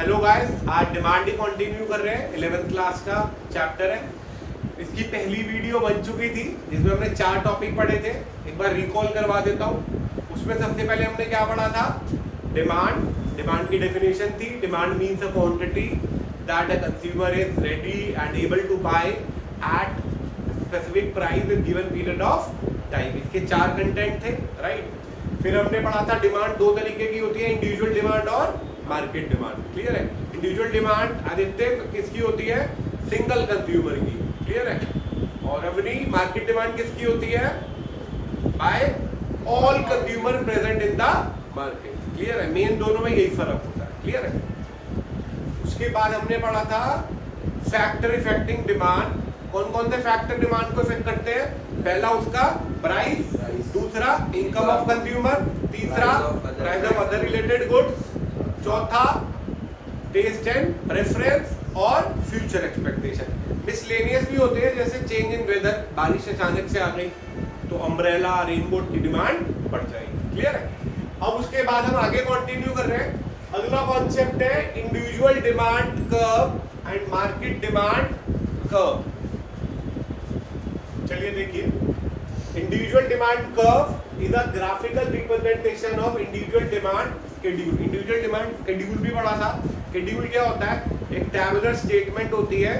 Hello guys, आज demand ही continue कर रहे हैं। 11th क्लास का चैप्टर है। इसकी पहली वीडियो बन चुकी थी जिसमें हमने 4 टॉपिक पढ़े थे। एक बार रिकॉल करवा देता हूँ। उसमें सबसे पहले हमने क्या पढ़ा था? डिमांड की डेफिनेशन थी। Demand means a quantity that a consumer is ready and able to buy at specific price in given period of time. इसके 4 कंटेंट थे, राइट। फिर हमने पढ़ा था डिमांड 2 तरीके की होती है, इंडिविजुअल डिमांड और मार्केट डिमांड। क्लियर है? इंडिविजुअल डिमांड आदित्य किसकी होती है? सिंगल कंज्यूमर की। क्लियर है? और अपनी मार्केट डिमांड किसकी होती है? By all consumer present in the market. Clear है? मेन दोनों में यही फर्क होता है। क्लियर है? उसके बाद हमने पढ़ा था फैक्टर इफेक्टिंग डिमांड। कौन कौन से फैक्टर डिमांड को इफेक्ट करते हैं? पहला उसका प्राइस, दूसरा इनकम ऑफ कंज्यूमर, तीसरा price of other related goods, चौथा टेस्ट एंड प्रेफरेंस और फ्यूचर एक्सपेक्टेशन। मिसलेनियस भी होते हैं, जैसे चेंज इन वेदर, बारिश अचानक से आ गई तो अम्ब्रेला रेनकोट की डिमांड बढ़ जाएगी। क्लियर है? अब उसके बाद हम आगे कंटिन्यू कर रहे हैं। अगला कॉन्सेप्ट है individual demand curve and market demand curve. चलिए देखिए, individual demand curve is a graphical representation of individual demand schedule. Individual demand schedule भी पढ़ा था। शेड्यूल क्या होता है? एक टैबुलर स्टेटमेंट होती है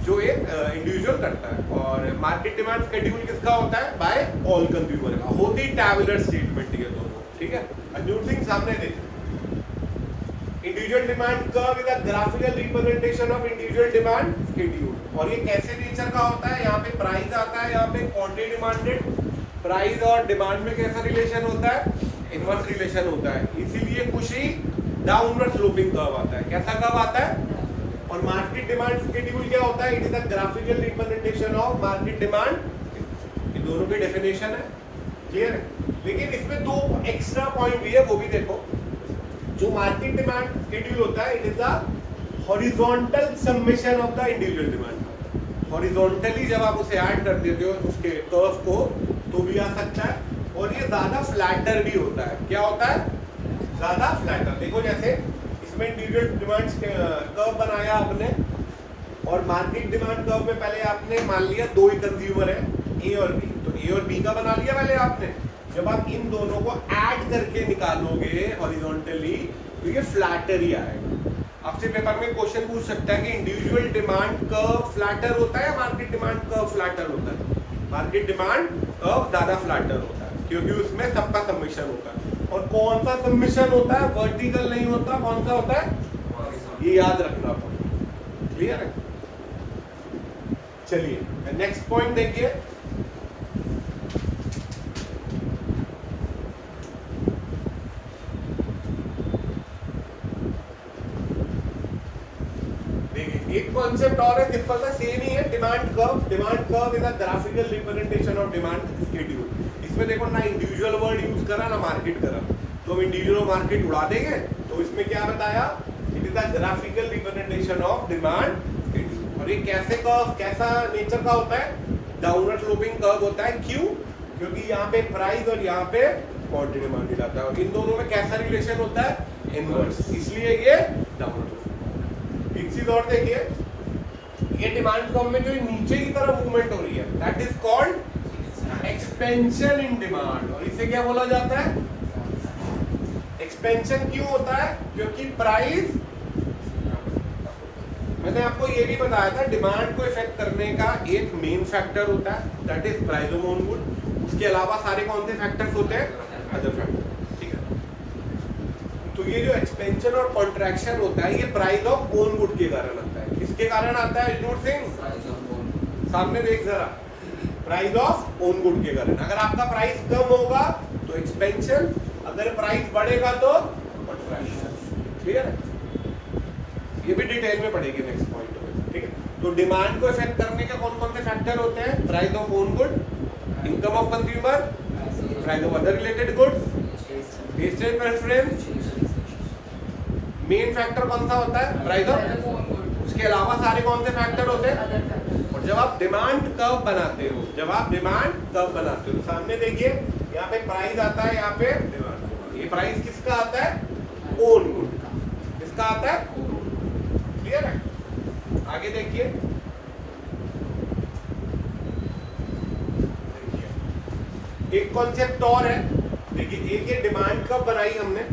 जो एक इंडिविजुअल करता है। और मार्केट डिमांड शेड्यूल किसका होता है? बाय ऑल कंज्यूमर का। होती टैबुलर स्टेटमेंट ये दोनों। ठीक है? अर्जुन सिंह सामने देखिए, individual demand curve is a graphical representation of individual demand schedule. और ये कैसे नेचर का होता है? यहाँ पे प्राइस आता है, यहाँ पे क्वांटिटी डिमांडेड। प्राइस और डिमांड में कैसा रिलेशन होता है? इनवर्स रिलेशन होता है। इसीलिए कुछ ही डाउनवर्ड स्लोपिंग कर्व आता है। कैसा कर्व आता है? और मार्केट डिमांड शेड्यूल क्या होता है? It is a graphical representation of market demand. ये दोनों की डेफिनेशन है। क्लियर है? लेकिन इसमें 2 एक्स्ट्रा पॉइंट भी है, वो भी देखो। जो मार्केट डिमांड शेड्यूल होता है, it is the horizontal summation of the individual demand. Horizontally जब आप उसे ऐड कर देते हो उसके कर्व को, तो भी आ सकता है। और ये ज्यादा फ्लैटर भी होता है। क्या होता है? ज्यादा फ्लैटर। देखो, जैसे इसमें इंडिविजुअल डिमांड कर्व बनाया आपने, और मार्केट डिमांड कर्व में पहले आपने मान लिया 2 ही कंज्यूमर है, ए और बी। तो ए और बी का बना लिया पहले आपने। जब आप इन दोनों को ऐड करके निकालोगे हॉरिजॉन्टली, तो ये फ्लैटर ही आएगा। आपसे पेपर में क्वेश्चन पूछ सकता है कि इंडिविजुअल डिमांड कर्व फ्लैटर होता है या मार्केट डिमांड कर्व फ्लैटर होता है? मार्केट डिमांड कर्व ज्यादा फ्लैटर होता है, क्योंकि उसमें सबका सबमिशन होता है। और कौन सा सबमिशन होता है? वर्टिकल नहीं होता। कौन सा होता है? ये याद रखना पड़ेगा। क्लियर है? चलिए नेक्स्ट पॉइंट देखिए। एक कॉन्सेप्ट और है, सिंपल सा, सेम ही है। Demand curve. Demand curve is a graphical representation of demand schedule. इसमें देखो ना इंडिविजुअल वर्ड यूज करा ना मार्केट करा, तो हम इंडिविजुअल मार्केट उड़ा देंगे। तो इसमें क्या बताया? It is a graphical representation of demand schedule. और ये कैसे कर्व, कैसा नेचर का होता है? डाउनवर्ड स्लोपिंग कर्व होता है। क्यों? क्योंकि यहाँ पे प्राइस और यहाँ पे क्वांटिटी डिमांडेड आता है, और इन दोनों में कैसा रिलेशन होता है? इनवर्स। इसलिए ये डाउनवर्ड। एक चीज और देखिए, ये डिमांड कर्व में जो नीचे की तरफ मूवमेंट हो रही है, that is called expansion in demand. और इसे क्या बोला जाता है? एक्सपेंशन क्यों होता है? क्योंकि प्राइस, मैंने आपको ये भी बताया था, डिमांड को इफेक्ट करने का एक मेन फैक्टर होता है, that is price of own good. उसके अलावा सारे कौन से फैक्टर्स होते हैं? Other factor. ठीक है? तो ये जो एक्सपेंशन और कॉन्ट्रैक्शन होता है, ये प्राइस ऑफ ओन गुड के कारण आता है। किसके कारण आता है अर्जुन सिंह? सामने देख जरा, प्राइस ऑफ ओन गुड के कारण। अगर आपका प्राइस कम होगा तो एक्सपेंशन, अगर प्राइस बढ़ेगा तो कॉन्ट्रैक्शन। क्लियर है? ये भी डिटेल में पढ़ेगी नेक्स्ट पॉइंट में। ठीक है? तो डिमांड को इफेक्ट करने के कौन कौन से फैक्टर होते हैं? Price of own good, income of consumer, price of other related goods, taste and preference. Main factor कौन सा होता है? Price of. उसके अलावा सारे कौन से फैक्टर होते हैं? और जब आप डिमांड कर्व बनाते हो, तो सामने देखिए, यहाँ पे प्राइस आता है, यहाँ पे डिमांड। ये प्राइस किसका आता है? ओन गुड का। किसका आता है? क्लियर है? आगे देखिए, एक कॉन्सेप्ट और है। देखिए, एक ये डिमांड कर्व बनाई हमने,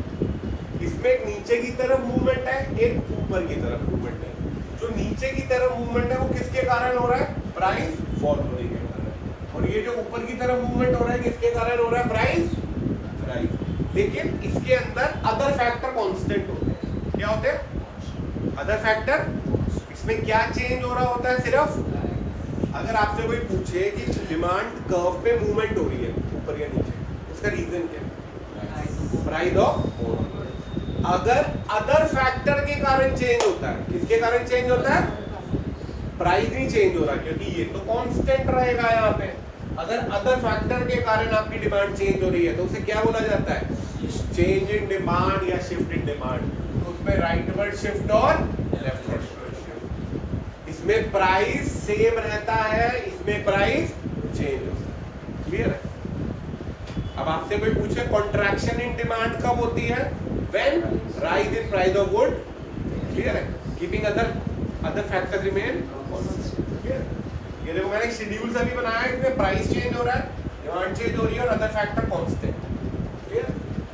इसमें एक नीचे की तरफ मूवमेंट है, एक ऊपर की तरफ मूवमेंट है। जो नीचे की तरफ मूवमेंट है वो किसके कारण हो रहा है? प्राइस फॉल होने के कारण। और ये जो ऊपर की तरफ मूवमेंट हो रहा है किसके कारण हो रहा है? प्राइस। लेकिन इसके अंदर अदर फैक्टर कांस्टेंट होते हैं। क्या होते हैं? Other factor. इसमें क्या चेंज हो रहा होता है? सिर्फ अगर आपसे कोई पूछे कि डिमांड कर्व पे मूवमेंट हो रही है ऊपर या नीचे, उसका रीजन क्या है? Price of. अगर अदर फैक्टर के कारण चेंज होता है, किसके कारण चेंज होता है? प्राइस नहीं चेंज हो रहा, क्योंकि ये तो कांस्टेंट रहेगा यहाँ पे। अगर अदर फैक्टर के कारण आपकी डिमांड चेंज हो रही है तो उसे क्या बोला जाता है? चेंज इन डिमांड या शिफ्ट इन डिमांड। तो उसमें राइटवर्ड शिफ्ट और लेफ्टवर्ड शिफ्ट। इसमें प्राइस सेम रहता है, इसमें प्राइस चेंज होता है। क्लियर है? अब आपसे कोई पूछे कॉन्ट्रैक्शन इन डिमांड कब होती है? When rise in price of good. Clear है? Keeping other factor remain constant. ये देखो, मैंने शेड्यूल अभी बनाया है, इसमें प्राइस चेंज हो रहा है, डिमांड चेंज हो रही है और अदर फैक्टर कांस्टेंट। क्लियर?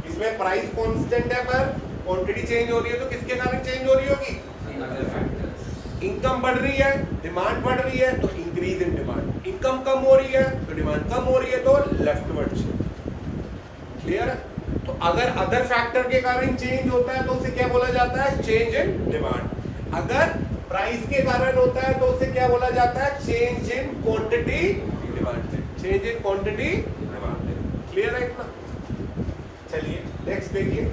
इसमें प्राइस कांस्टेंट है पर क्वांटिटी चेंज हो रही है, तो किसके कारण चेंज हो रही होगी? Other factor. इनकम बढ़ रही है, डिमांड बढ़ रही है, तो इंक्रीज इन डिमांड। इनकम कम हो रही है तो डिमांड कम हो रही है, तो लेफ्टवर्ड शिफ्ट। क्लियर है? तो अगर अदर फैक्टर के कारण चेंज होता है तो उसे क्या बोला जाता है? Change in demand. अगर प्राइस के कारण होता है तो उसे क्या बोला जाता है? Change in quantity demand. Change in quantity demand. Clear है इतना? चलिए नेक्स्ट देखिए।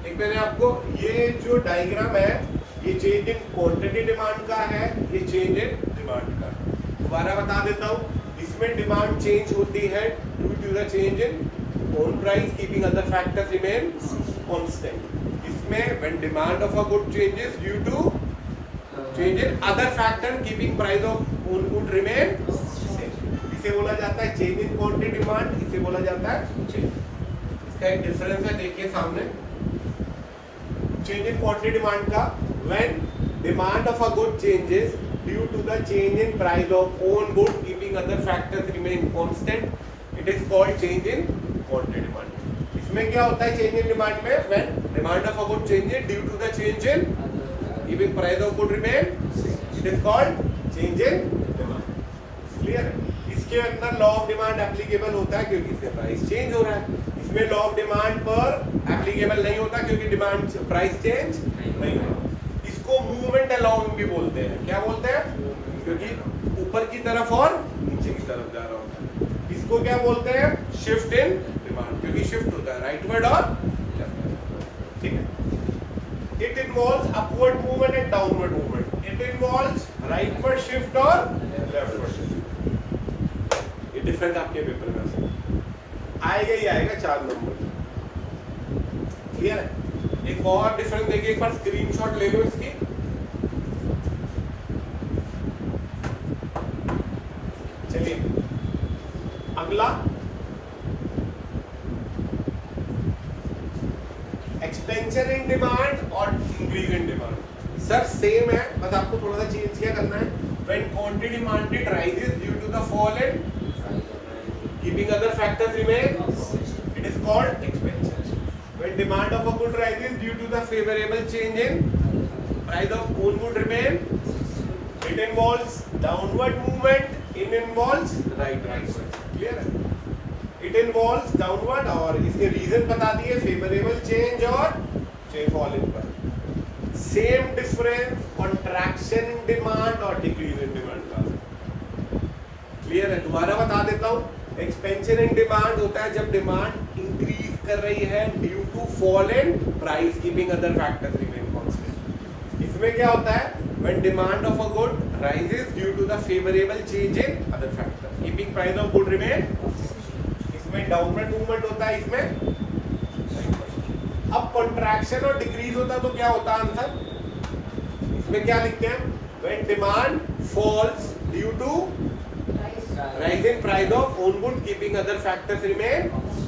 एक मैंने आपको ये जो डायग्राम है, ये चेंज इन क्वांटिटी डिमांड का है, ये चेंज इन डिमांड का। दोबारा बता देता हूँ, इसमें डिमांड चेंज होती है due to the change in own price, keeping other factors remain constant. इसमें when demand of a good changes due to change in other factor keeping price of own good remain same, इसे बोला जाता है change in quantity demand, इसे बोला जाता है change। इसका एक डिफरेंस है, देखिए सामने। change in quantity demand का when demand of a good changes due to the change in price of own good keeping other factors remain constant, it is called change in quantity demand। इसमें क्या होता है change in demand में? When demand of a good changes due to the change in keeping price of good remain, it is called change in demand. Clear है? इसके अंदर law of demand applicable होता है क्योंकि इसमें प्राइस चेंज हो रहा है। इसमें लॉ ऑफ डिमांड पर एप्लीकेबल नहीं होता क्योंकि डिमांड प्राइस चेंज नहीं होता। इसको मूवमेंट अलोंग भी बोलते हैं। क्या बोलते हैं? क्योंकि ऊपर की तरफ और नीचे की तरफ जा रहा होता है। इसको क्या बोलते हैं? शिफ्ट इन डिमांड, क्योंकि शिफ्ट होता है राइटवर्ड और लेफ्टवर्ड। ठीक है? It involves upward movement and downward movement. It involves rightward shift और लेफ्टवर्ड शिफ्ट। ये डिफरेंस आपके पेपर में आएगा ही आएगा, 4 नंबर। क्लियर है? एक और डिफरेंस देखिए, एक बार स्क्रीनशॉट ले लो इसकी। चलिए अगला, एक्सपेंशन इन डिमांड और increase in demand. Sir same है, बस आपको थोड़ा सा चेंज क्या करना है। When quantity demanded rises due to the fall in keeping other factors remain, it is called expansion. When demand of a good rises due to the favourable change in price of own good remain, it involves downward movement, it involves rightward. Clear है? It involves downward, और इसके reason बता दिए, favourable change और change fall in पर। Same difference contraction इन demand और decrease in demand का। Clear है? दोबारा बता देता हूं, एक्सपेंशन इन डिमांड होता है जब डिमांड इंक्रीज कर रही है due to fall in price keeping other factors remain constant. इसमें क्या होता है? When demand of a good rises due to the favourable change in other factor keeping price of good remain, इसमें downward movement होता है। इसमें अब contraction और डिक्रीज होता है तो क्या होता है आंसर? इसमें क्या लिखते हैं? When demand falls due to rise in price of own good keeping other factors remain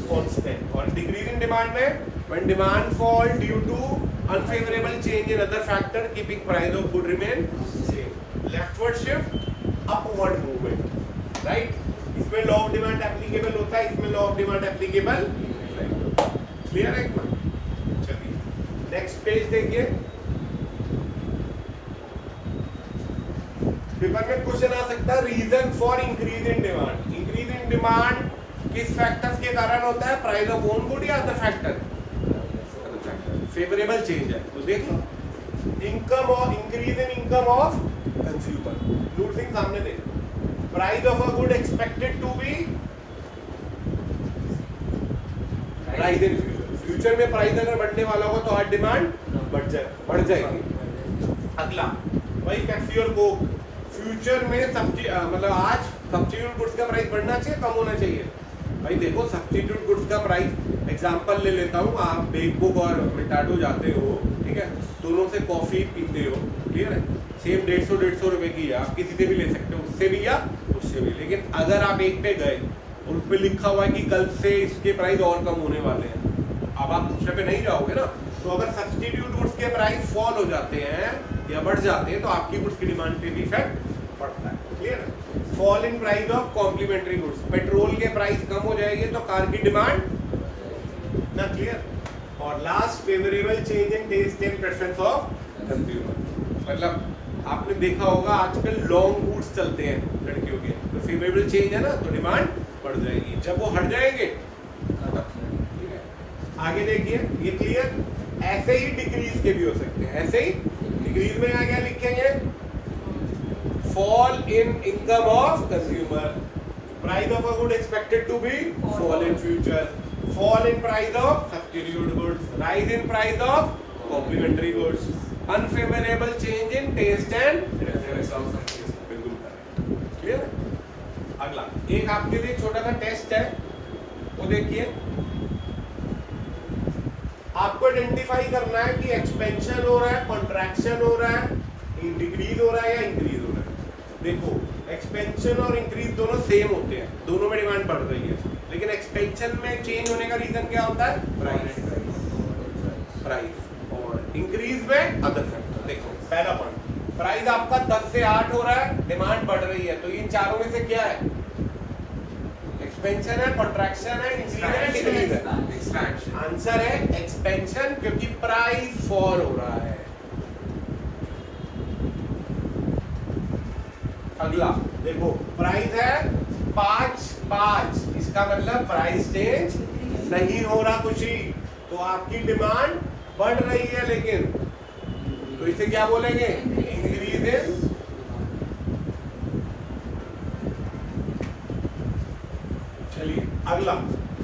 constant. और डिक्रीज इन डिमांड में When demand fall due to unfavorable change in other factor, keeping price of good remain same. Leftward shift, upward movement, right? इसमें law of demand applicable होता है, इसमें law of demand applicable नहीं। Clear है? चलिए next page देखिए। Paper में question आ सकता है reason for increase in demand. Increase in demand किस फैक्टर्स के कारण होता है? प्राइस ऑफ ओन गुड या अदर फैक्टर? फेवरेबल चेंज है तो देख लो, इनकम और increase in income of consumer. Note Singh सामने देखो, price of a good expected to be rise in future. Future में प्राइस अगर बढ़ने वाला होगा तो आज डिमांड बढ़ जाएगी। अगला वही पेप्सी और कोक, फ्यूचर में मतलब आज सब्स्टिट्यूट गुड्स का प्राइस बढ़ना चाहिए, कम होना चाहिए? भाई देखो सब्स्टिट्यूट गुड्स का प्राइस एग्जांपल ले लेता हूँ, आप बेकबुक और मिटाडो जाते हो, ठीक है, दोनों से कॉफी पीते हो, क्लियर है, सेम 150 रुपए की है, आप किसी से भी ले सकते हो, उससे भी या उससे भी। लेकिन अगर आप एक पे गए और उस पे लिखा हुआ है कि कल से इसके प्राइस और कम होने वाले हैं, अब आप दूसरे पे नहीं जाओगे ना। तो अगर सब्स्टिट्यूट गुड्स के प्राइस फॉल हो जाते हैं या बढ़ जाते हैं तो आपकी गुड्स की डिमांड पे भी इफेक्ट पड़ता है। क्लियर है? Fall in price of complementary goods, petrol के प्राइस कम हो जाएंगे तो कार की डिमांड ना। क्लियर? और last favourable change in taste and preference of consumer, मतलब आपने देखा होगा आजकल लॉन्ग बूट्स चलते हैं लड़कियों के, तो फेवरेबल चेंज है ना, तो डिमांड बढ़ जाएगी। जब वो हट जाएंगे, ठीक है, आगे देखिए ये क्लियर। ऐसे ही डिक्रीज के भी हो सकते हैं, ऐसे ही डिक्रीज में क्या लिखेंगे? fall in income of consumer, price of a good expected to be fall in future, fall in price of substitute goods, rise in price of complementary goods, unfavorable change in taste and preference of consumer। बिल्कुल clear है? अगला एक आपके लिए छोटा सा test है, वो देखिए। आपको आइडेंटिफाई करना है कि एक्सपेंशन हो रहा है, कॉन्ट्रैक्शन हो रहा है, डिक्रीज हो रहा है या इंक्रीज हो रहा है। देखो एक्सपेंशन और इंक्रीज दोनों सेम होते हैं, दोनों में डिमांड बढ़ रही है, लेकिन एक्सपेंशन में चेंज होने का रीजन क्या होता है? प्राइस, और इंक्रीज में अदर फैक्टर। देखो पहला पॉइंट, प्राइस आपका 10 से 8 हो रहा है, डिमांड बढ़ रही है, तो इन चारों में से क्या है? एक्सपेंशन है, कॉन्ट्रैक्शन है, इंक्रीज है, डिक्रीज है? आंसर है एक्सपेंशन, क्योंकि प्राइस फॉल हो रहा है। अगला देखो, प्राइस है 5, इसका मतलब प्राइस चेंज नहीं हो रहा कुछ ही, तो आपकी डिमांड बढ़ रही है, लेकिन तो इसे क्या बोलेंगे? Increase in. चलिए अगला,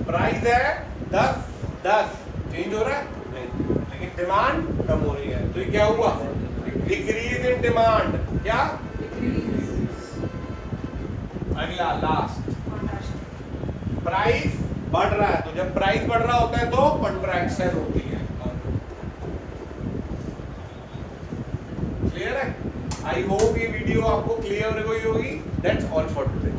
प्राइस है 10, चेंज हो रहा है नहीं, लेकिन डिमांड कम हो रही है, तो ये क्या हुआ? Decrease in demand. क्या? अगला लास्ट, प्राइस बढ़ रहा है, तो जब प्राइस बढ़ रहा होता है तो कॉन्ट्रैक्शन होती है। क्लियर है? आई होप ये वीडियो आपको क्लियर हो गई होगी। That's all for today.